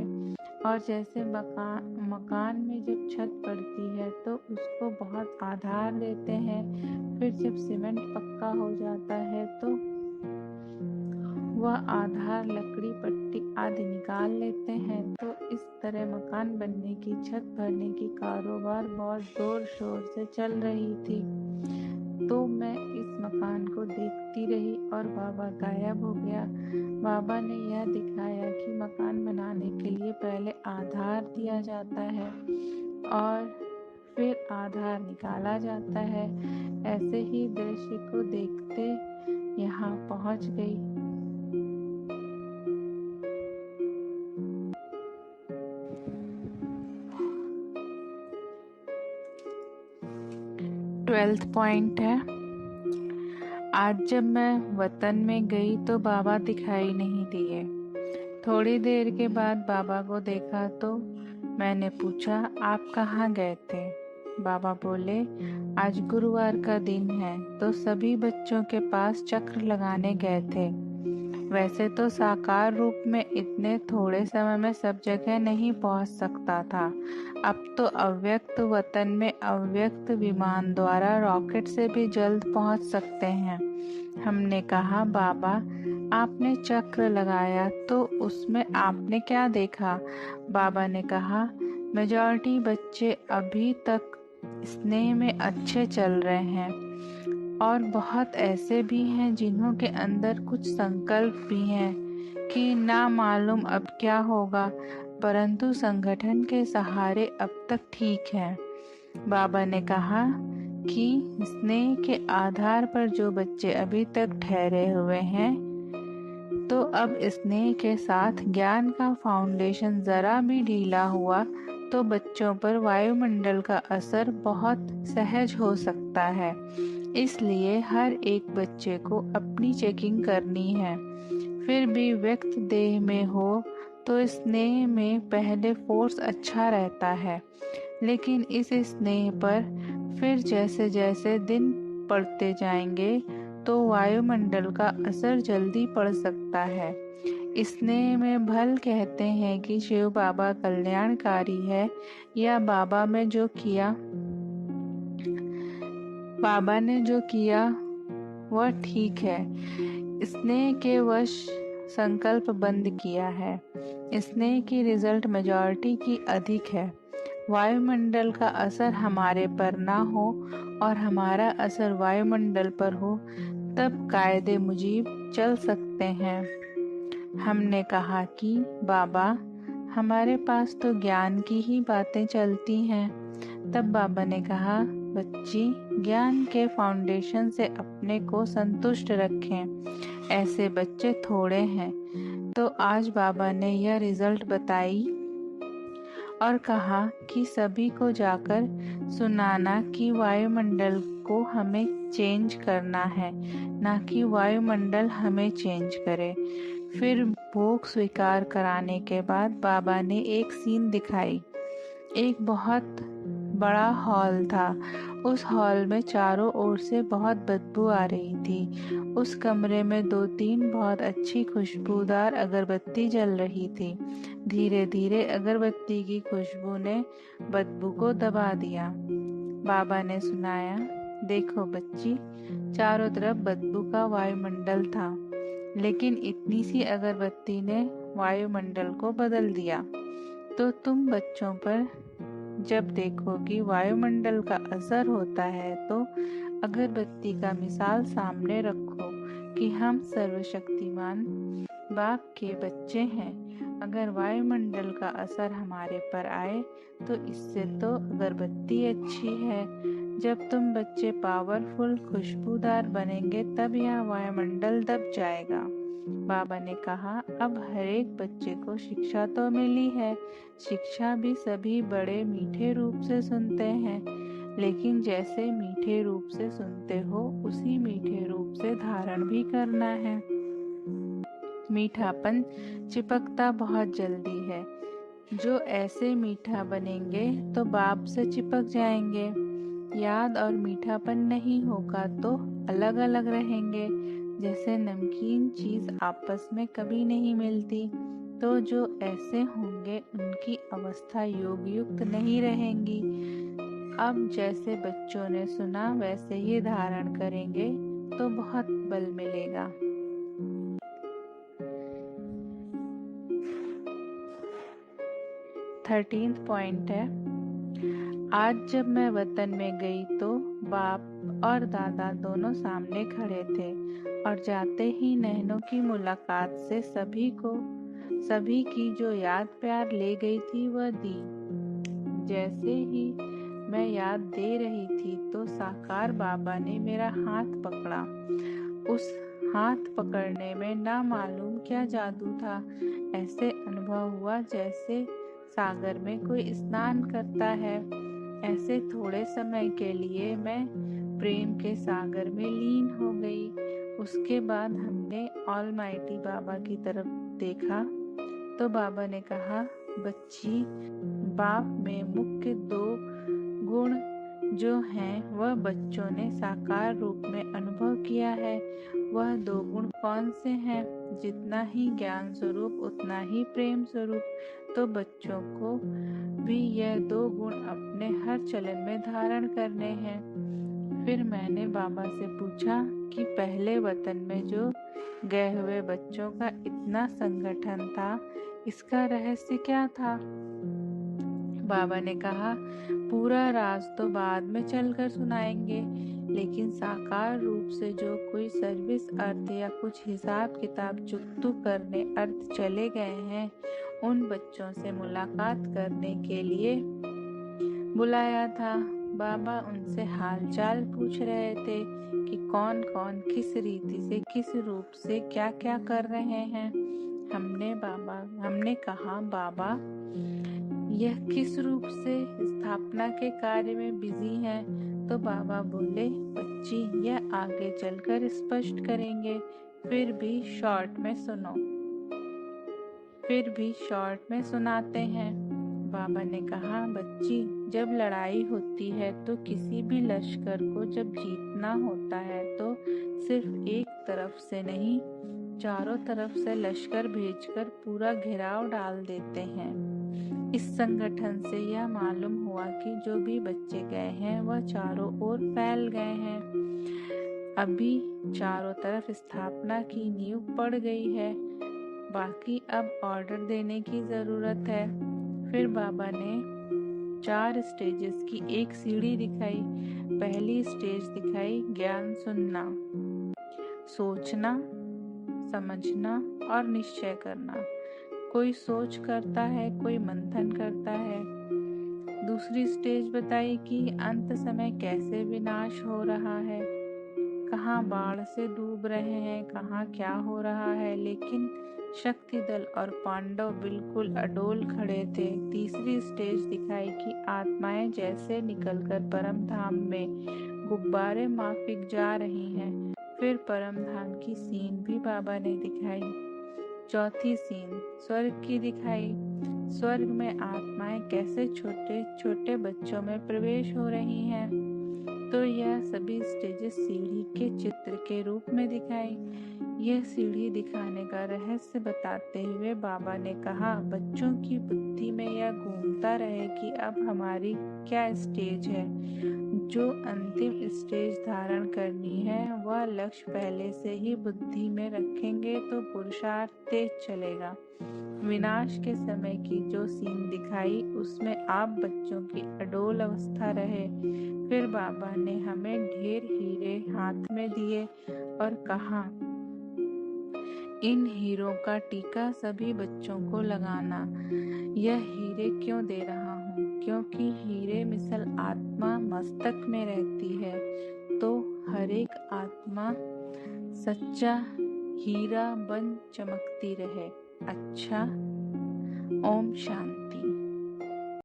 A: और जैसे मकान में जब छत पड़ती है तो उसको बहुत आधार देते हैं, फिर जब सीमेंट पक्का हो जाता है तो वह आधार, लकड़ी, पट्टी आदि निकाल लेते हैं। तो इस तरह मकान बनने की, छत भरने की कारोबार बहुत जोर शोर से चल रही थी। तो मैं इस मकान को देखती रही और बाबा गायब हो गया। बाबा ने यह दिखाया कि मकान बनाने के लिए पहले आधार दिया जाता है और फिर आधार निकाला जाता है। ऐसे ही दृश्य को देखते यहाँ पहुँच गई। 12th पॉइंट है, आज जब मैं वतन में गई तो बाबा दिखाई नहीं दिए। थोड़ी देर के बाद बाबा को देखा तो मैंने पूछा, आप कहाँ गए थे? बाबा बोले, आज गुरुवार का दिन है तो सभी बच्चों के पास चक्र लगाने गए थे। वैसे तो साकार रूप में इतने थोड़े समय में सब जगह नहीं पहुंच सकता था। अब तो अव्यक्त वतन में अव्यक्त विमान द्वारा रॉकेट से भी जल्द पहुंच सकते हैं। हमने कहा, बाबा आपने चक्र लगाया तो उसमें आपने क्या देखा? बाबा ने कहा, मेजॉरिटी बच्चे अभी तक स्नेह में अच्छे चल रहे हैं और बहुत ऐसे भी हैं जिन्हों के अंदर कुछ संकल्प भी हैं कि ना मालूम अब क्या होगा, परंतु संगठन के सहारे अब तक ठीक है। बाबा ने कहा कि स्नेह के आधार पर जो बच्चे अभी तक ठहरे हुए हैं, तो अब स्नेह के साथ ज्ञान का फाउंडेशन जरा भी ढीला हुआ तो बच्चों पर वायुमंडल का असर बहुत सहज हो सकता है। इसलिए हर एक बच्चे को अपनी चेकिंग करनी है। फिर भी व्यक्त देह में हो तो स्नेह में पहले फोर्स अच्छा रहता है, लेकिन इस स्नेह पर फिर जैसे जैसे दिन पड़ते जाएंगे तो वायुमंडल का असर जल्दी पड़ सकता है। स्नेह में भल कहते हैं कि शिव बाबा कल्याणकारी है या बाबा ने जो किया वह ठीक है। स्नेह के वश संकल्प बंद किया है। स्नेह की रिजल्ट मेजॉरिटी की अधिक है। वायुमंडल का असर हमारे पर ना हो और हमारा असर वायुमंडल पर हो, तब कायदे मुजीब चल सकते हैं। हमने कहा कि बाबा हमारे पास तो ज्ञान की ही बातें चलती हैं। तब बाबा ने कहा, बच्ची ज्ञान के फाउंडेशन से अपने को संतुष्ट रखें, ऐसे बच्चे थोड़े हैं। तो आज बाबा ने यह रिजल्ट बताई और कहा कि सभी को जाकर सुनाना कि वायुमंडल को हमें चेंज करना है, ना कि वायुमंडल हमें चेंज करे। फिर भोग स्वीकार कराने के बाद बाबा ने एक सीन दिखाई। एक बहुत बड़ा हॉल था। उस हॉल में चारों ओर से बहुत बदबू आ रही थी। उस कमरे में 2-3 बहुत अच्छी खुशबूदार अगरबत्ती जल रही थी। धीरे धीरे अगरबत्ती की खुशबू ने बदबू को दबा दिया। बाबा ने सुनाया, देखो बच्ची, चारों तरफ बदबू का वायुमंडल था, लेकिन इतनी सी अगरबत्ती ने वायुमंडल को बदल दिया। तो तुम बच्चों पर जब देखोगी वायुमंडल का असर होता है तो अगरबत्ती का मिसाल सामने रखो कि हम सर्वशक्तिमान बाप के बच्चे हैं। अगर वायुमंडल का असर हमारे पर आए तो इससे तो अगरबत्ती अच्छी है। जब तुम बच्चे पावरफुल खुशबूदार बनेंगे तब यह वायुमंडल दब जाएगा। बाबा ने कहा, अब हर एक बच्चे को शिक्षा तो मिली है। शिक्षा भी सभी बड़े मीठे रूप से सुनते हैं, लेकिन जैसे मीठे रूप से सुनते हो उसी मीठे रूप से धारण भी करना है। मीठापन चिपकता बहुत जल्दी है। जो ऐसे मीठा बनेंगे तो बाप से चिपक जाएंगे। याद और मीठापन नहीं होगा तो अलग अलग रहेंगे। जैसे नमकीन चीज आपस में कभी नहीं मिलती, तो जो ऐसे होंगे उनकी अवस्था योग युक्त नहीं रहेंगी। अब जैसे बच्चों ने सुना वैसे ही धारण करेंगे तो बहुत बल मिलेगा। 13th पॉइंट है, आज जब मैं वतन में गई तो बाप और दादा दोनों सामने खड़े थे और जाते ही नैनों की मुलाकात से सभी की जो याद प्यार ले गई थी वह दी। जैसे ही मैं याद दे रही थी तो साकार बाबा ने मेरा हाथ पकड़ा। उस हाथ पकड़ने में ना मालूम क्या जादू था। ऐसे अनुभव हुआ जैसे सागर में कोई स्नान करता है। ऐसे थोड़े समय के लिए मैं प्रेम के सागर में लीन हो गई। उसके बाद हमने ऑलमाइटी बाबा की तरफ देखा तो बाबा ने कहा, बच्ची, बाप में मुख्य 2 गुण जो हैं वह बच्चों ने साकार रूप में अनुभव किया है। वह 2 गुण कौन से हैं? जितना ही ज्ञान स्वरूप उतना ही प्रेम स्वरूप। तो बच्चों को भी यह 2 गुण अपने हर चलन में धारण करने हैं। फिर मैंने बाबा से पूछा कि पहले वतन में जो गए हुए बच्चों का इतना संगठन था, इसका रहस्य क्या था? बाबा ने कहा, पूरा राज तो बाद में चलकर सुनाएंगे, लेकिन साकार रूप से जो कोई सर्विस अर्थ या कुछ हिसाब किताब चुकतू करने अर्थ चले गए हैं, उन बच्चों से मुलाकात करने के लिए बुलाया था। बाबा उनसे हालचाल पूछ रहे थे कि कौन कौन किस रीति से किस रूप से क्या क्या कर रहे हैं। हमने कहा, बाबा यह किस रूप से स्थापना के कार्य में बिजी हैं? तो बाबा बोले, बच्ची, यह आगे चलकर स्पष्ट करेंगे, फिर भी शॉर्ट में सुनाते हैं। बाबा ने कहा, बच्ची, जब लड़ाई होती है तो किसी भी लश्कर को जब जीतना होता है तो सिर्फ एक तरफ से नहीं, चारों तरफ से लश्कर भेजकर पूरा घेराव डाल देते हैं। इस संगठन से यह मालूम हुआ कि जो भी बच्चे गए हैं वह चारों ओर फैल गए हैं। अभी चारों तरफ स्थापना की नींव पड़ गई है, बाकी अब ऑर्डर देने की जरूरत है। फिर बाबा ने 4 स्टेजेस की एक सीढ़ी दिखाई। पहली स्टेज दिखाई ज्ञान सुनना, सोचना, समझना और निश्चय करना। कोई सोच करता है, कोई मंथन करता है। दूसरी स्टेज बताई कि अंत समय कैसे विनाश हो रहा है, कहाँ बाढ़ से डूब रहे हैं, कहाँ क्या हो रहा है, लेकिन शक्ति दल और पांडव बिल्कुल अडोल खड़े थे। तीसरी स्टेज दिखाई कि आत्माएं जैसे निकलकर परम धाम में गुब्बारे माफिक जा रही हैं। फिर परम धाम की सीन भी बाबा ने दिखाई। चौथी सीन स्वर्ग की दिखाई। स्वर्ग में आत्माएं कैसे छोटे छोटे बच्चों में प्रवेश हो रही हैं। तो यह सभी स्टेजेस सीढ़ी के चित्र के रूप में दिखाई। यह सीढ़ी दिखाने का रहस्य बताते हुए बाबा ने कहा, बच्चों की बुद्धि में यह घूमता रहे कि अब हमारी क्या स्टेज है। जो अंतिम स्टेज धारण करनी है वह लक्ष्य पहले से ही बुद्धि में रखेंगे तो पुरुषार्थ तेज चलेगा। विनाश के समय की जो सीन दिखाई उसमें आप बच्चों की अडोल अवस्था रहे। फिर बाबा ने हमें ढेर हीरे हाथ में दिए और कहा, इन हीरों का टीका सभी बच्चों को लगाना। यह हीरे क्यों दे रहा हूँ? क्योंकि हीरे मिसल आत्मा मस्तक में रहती है, तो हर एक आत्मा सच्चा हीरा बन चमकती रहे। अच्छा, ओम शांति।